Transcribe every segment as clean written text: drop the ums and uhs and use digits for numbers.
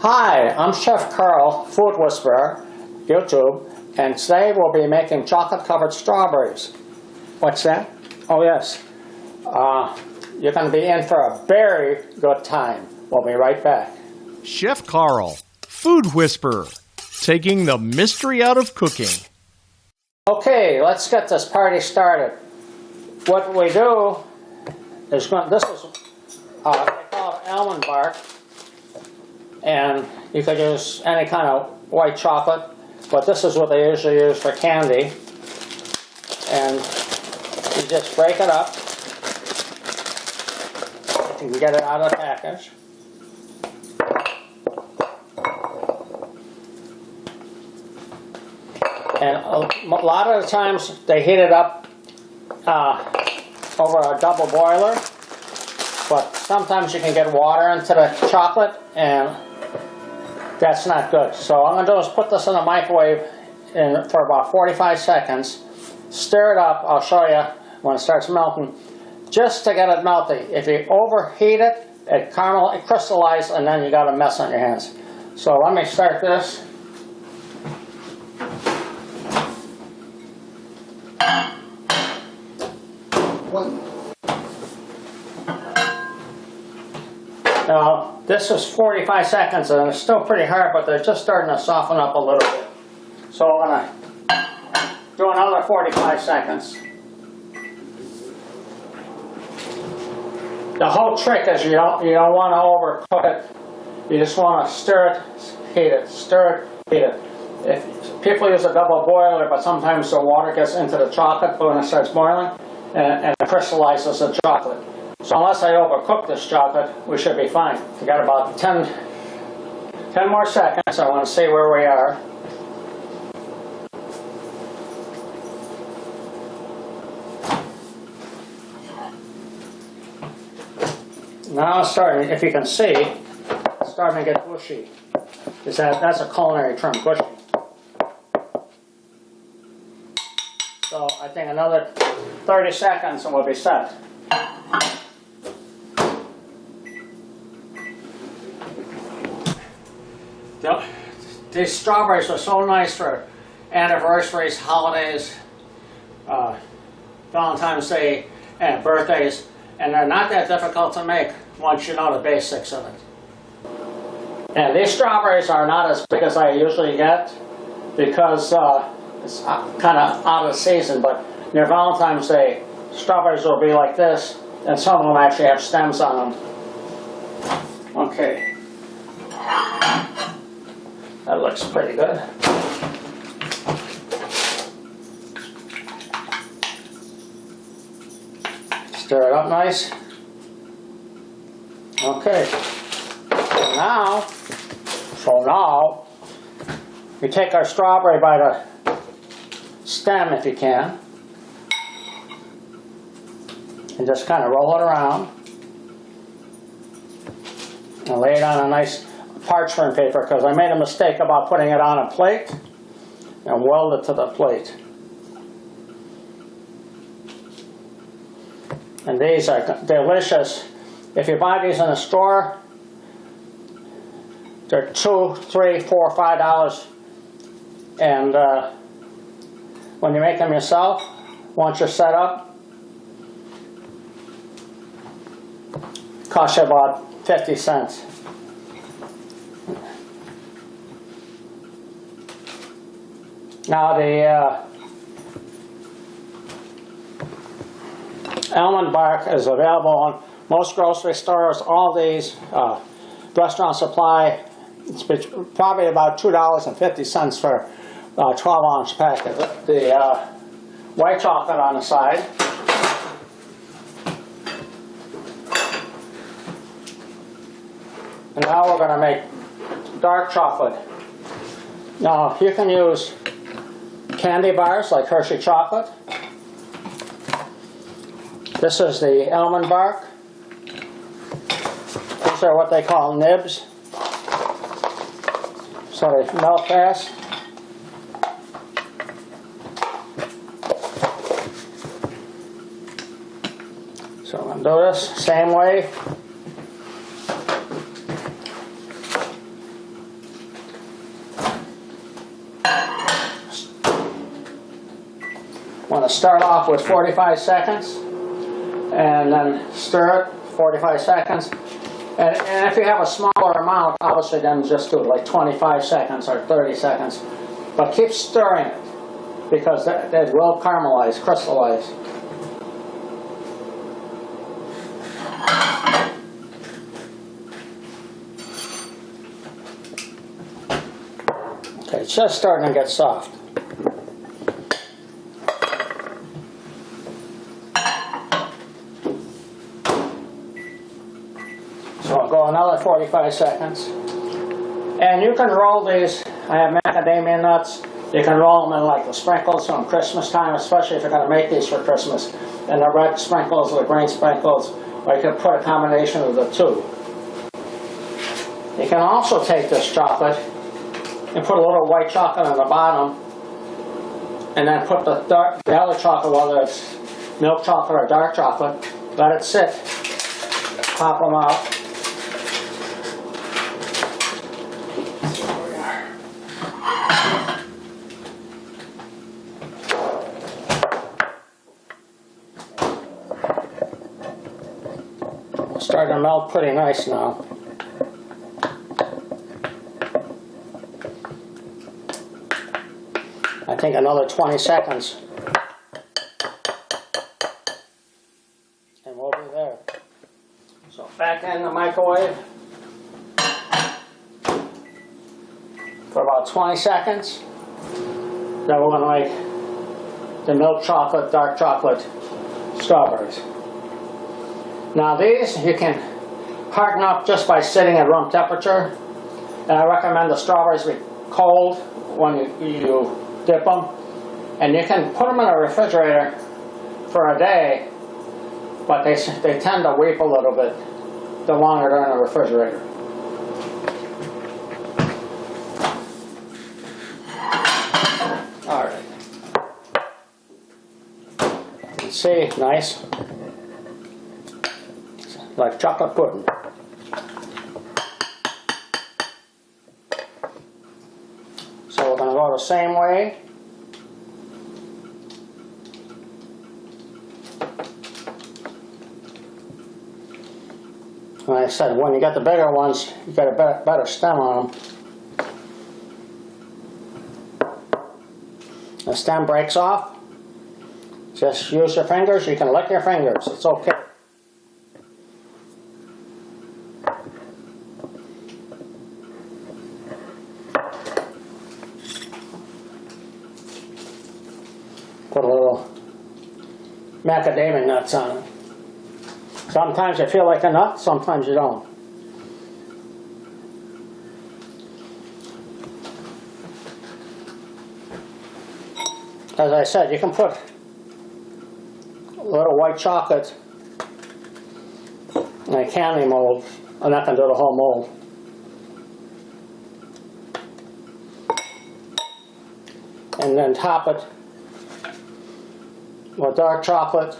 Hi, I'm Chef Carl, Food Whisperer, YouTube, and today we'll be making chocolate-covered strawberries. What's that? Oh yes. You're going to be in for a very good time. We'll be right back. Chef Carl, Food Whisperer, taking the mystery out of cooking. Okay, let's get this party started. What we do is, this is, they call it almond bark, and you could use any kind of white chocolate, but this is what they usually use for candy. And you just break it up. You can get it out of the package. And a lot of the times they heat it up over a double boiler, but sometimes you can get water into the chocolate, and that's not good. So what I'm going to do is put this in the microwave for about 45 seconds, stir it up. I'll show you when it starts melting, just to get it melty. If you overheat it, it crystallizes, and then you got a mess on your hands. So let me start this. Now, this is 45 seconds, and it's still pretty hard, but they're just starting to soften up a little bit. So I'm going to do another 45 seconds. The whole trick is you don't want to overcook it. You just want to stir it, heat it, stir it, heat it. If people use a double boiler, but sometimes the water gets into the chocolate when it starts boiling, and it crystallizes the chocolate. So unless I overcook this chocolate, we should be fine. We got about 10 more seconds. I want to see where we are. Now it's starting, if you can see, it's starting to get bushy. That's a culinary term, bushy. So I think another 30 seconds and we'll be set. These strawberries are so nice for anniversaries, holidays, Valentine's Day, and birthdays, and they're not that difficult to make once you know the basics of it. And these strawberries are not as big as I usually get because it's kind of out of season, but near Valentine's Day, strawberries will be like this, and some of them actually have stems on them. Okay. That looks pretty good. Stir it up nice. Okay. So now, we take our strawberry by the stem if you can, and just kind of roll it around, and lay it on a nice parchment paper, because I made a mistake about putting it on a plate and weld it to the plate. And these are delicious. If you buy these in a store, they're $2, $3, $4, $5. And when you make them yourself, once you're set up, it costs you about 50 cents. Now the almond bark is available in most grocery stores. All these restaurant supply. It's probably about $2.50 for a 12-ounce packet. The white chocolate on the side. And now we're going to make dark chocolate. Now you can use candy bars like Hershey chocolate. This is the almond bark. These are what they call nibs, so they melt fast. So I'm going to do this same way. Want to start off with 45 seconds and then stir it 45 seconds. And if you have a smaller amount, obviously then just do it like 25 seconds or 30 seconds. But keep stirring it because it will caramelize, crystallize. Okay, it's just starting to get soft. So I'll go another 45 seconds. And you can roll these. I have macadamia nuts. You can roll them in like the sprinkles on Christmas time, especially if you're going to make these for Christmas. And the red sprinkles or the green sprinkles, or you can put a combination of the two. You can also take this chocolate and put a little white chocolate on the bottom, and then put the other chocolate, whether it's milk chocolate or dark chocolate, let it sit, pop them out. Starting to melt pretty nice now. I think another 20 seconds and we'll be there. So back in the microwave for about 20 seconds. Then we're going to make the milk chocolate, dark chocolate strawberries. Now these you can harden up just by sitting at room temperature. And I recommend the strawberries be cold when you dip them. And you can put them in a refrigerator for a day, but they tend to weep a little bit the longer they're in the refrigerator. All right. See, nice. Like chocolate pudding. So we're going to go the same way. Like I said, when you get the bigger ones, you get a better stem on them. The stem breaks off. Just use your fingers. You can lick your fingers. It's okay. Put a little macadamia nuts on it. Sometimes you feel like a nut, sometimes you don't. As I said, you can put a little white chocolate in a candy mold. I'm not going to do the whole mold. And then top it with dark chocolate.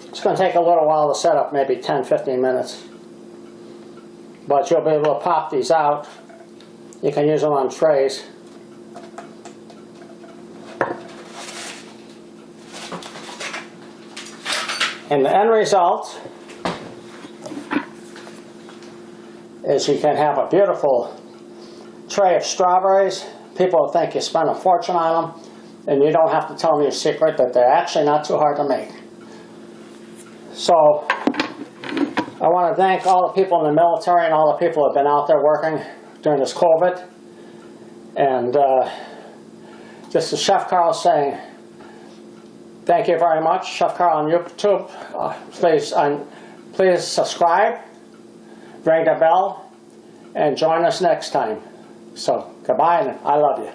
It's going to take a little while to set up, maybe 10-15 minutes. But you'll be able to pop these out. You can use them on trays. And the end result is you can have a beautiful tray of strawberries. People will think you spent a fortune on them, and you don't have to tell them your secret that they're actually not too hard to make. So I want to thank all the people in the military and all the people who have been out there working during this COVID. And this is Chef Carl saying thank you very much. Chef Carl on YouTube. Please subscribe, ring the bell, and join us next time. So goodbye, and I love you.